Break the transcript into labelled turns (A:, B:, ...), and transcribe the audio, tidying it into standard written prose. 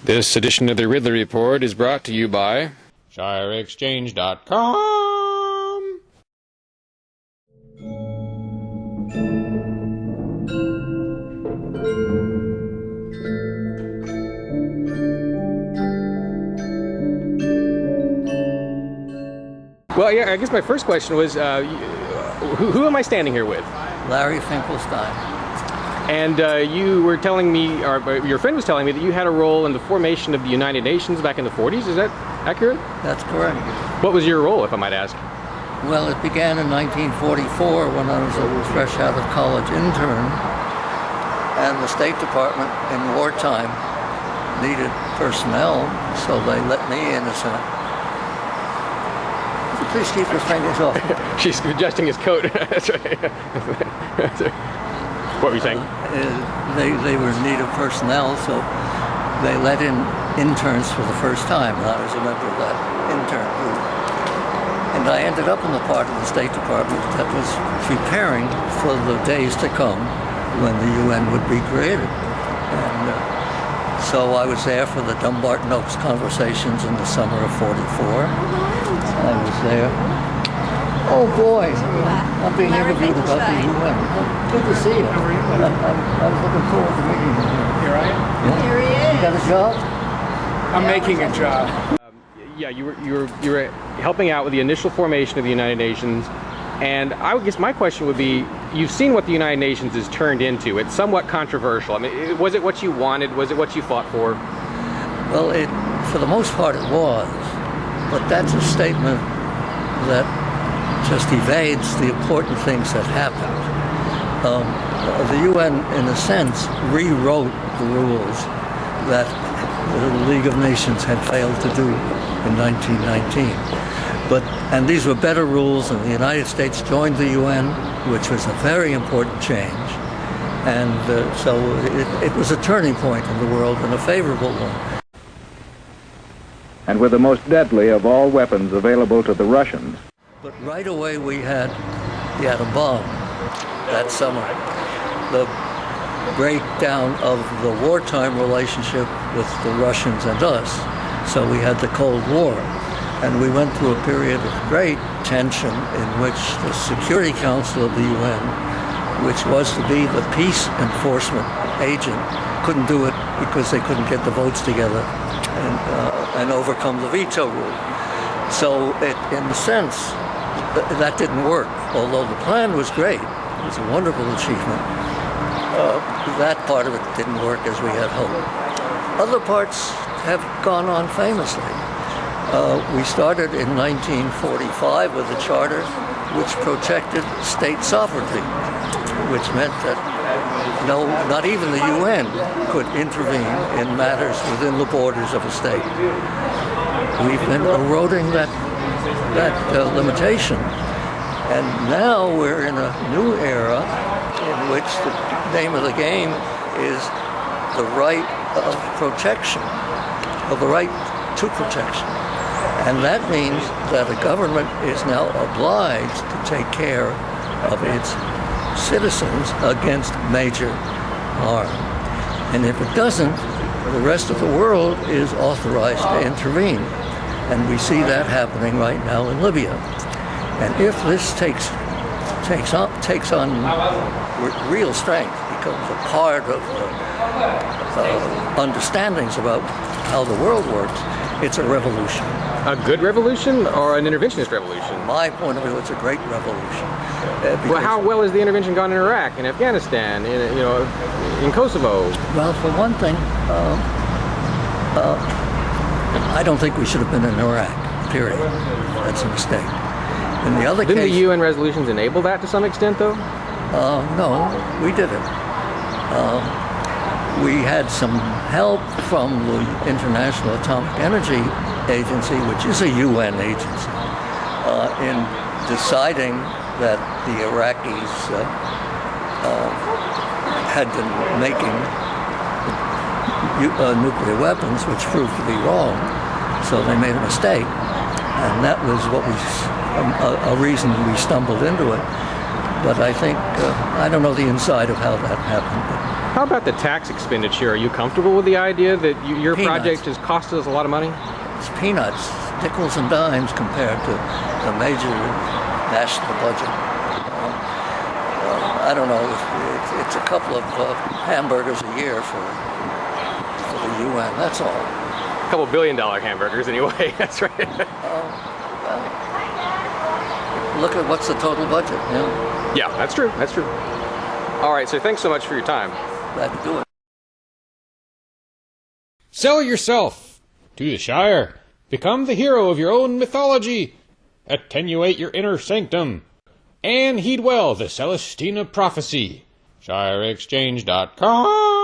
A: This edition of the Ridley Report is brought to you by ShireExchange.com. Well, yeah, I guess my first question was, who am I standing here with?
B: Larry Finkelstein.
A: And you were telling me, or your friend was telling me, that you had a role in the formation of the United Nations back in the 40s. Is that accurate?
B: That's correct.
A: What was your role, if I might ask?
B: Well, it began in 1944 when I was a fresh out of college intern, and the State Department in wartime needed personnel, so they let me in as a... Please keep your fingers off.
A: She's adjusting his coat. That's right. That's right. What were you saying?
B: They were in need of personnel, so they let in interns for the first time, and I was a member of that intern group. And I ended up in the part of the State Department that was preparing for the days to come when the UN would be created. And so I was there for the Dumbarton Oaks conversations in the summer of '44. I was there. Oh boy, I'm being interviewed about the UN. Good to see you. I was looking forward to meeting you.
C: Here I am.
B: Yeah.
D: Here he is.
B: You got a job?
C: I'm making a job.
A: Yeah, you were helping out with the initial formation of the United Nations, and I guess my question would be, you've seen what the United Nations has turned into. It's somewhat controversial. I mean, was it what you wanted? Was it what you fought for?
B: Well, for the most part it was, but that's a statement that just evades the important things that happened. The UN, in a sense, rewrote the rules that the League of Nations had failed to do in 1919. And these were better rules, and the United States joined the UN, which was a very important change. And so it was a turning point in the world, and a favorable one.
E: And with the most deadly of all weapons available to the Russians.
B: But right away we had the atom bomb that summer. The breakdown of the wartime relationship with the Russians and us. So we had the Cold War. And we went through a period of great tension in which the Security Council of the UN, which was to be the peace enforcement agent, couldn't do it because they couldn't get the votes together and overcome the veto rule. So in a sense, that didn't work. Although the plan was great, it was a wonderful achievement, that part of it didn't work as we had hoped. Other parts have gone on famously. We started in 1945 with a charter which protected state sovereignty, which meant that not even the UN could intervene in matters within the borders of a state. We've been eroding that limitation, and now we're in a new era in which the name of the game is the right of protection, of the right to protection. And that means that a government is now obliged to take care of its citizens against major harm. And if it doesn't, the rest of the world is authorized to intervene. And we see that happening right now in Libya. And if this takes on real strength, becomes a part of the understandings about how the world works, it's a revolution.
A: A good revolution or an interventionist revolution?
B: From my point of view, it's a great revolution.
A: Well, how well has the intervention gone in Iraq, in Afghanistan, in Kosovo?
B: Well, for one thing, I don't think we should have been in Iraq, period. That's a mistake. In the other
A: Didn't
B: case...
A: the UN resolutions enable that to some extent, though?
B: No, we didn't. We had some help from the International Atomic Energy Agency, which is a UN agency, in deciding that the Iraqis had been making nuclear weapons, which proved to be wrong. So they made a mistake, and that was what was a reason we stumbled into it. But I think I don't know the inside of how that happened. But
A: How about the tax expenditure? Are you comfortable with the idea that your
B: Peanuts.
A: project has cost us a lot of money?
B: It's peanuts, nickels and dimes compared to the major national budget. I don't know. It's a couple of hamburgers a year for the UN. That's all.
A: A couple $1 billion hamburgers anyway. That's right.
B: Look at what's the total budget.
A: Yeah, that's true. That's true. All right, so thanks so much for your time.
B: Glad to do it.
D: Sell yourself to the Shire. Become the hero of your own mythology. Attenuate your inner sanctum. And heed well the Celestina prophecy. ShireExchange.com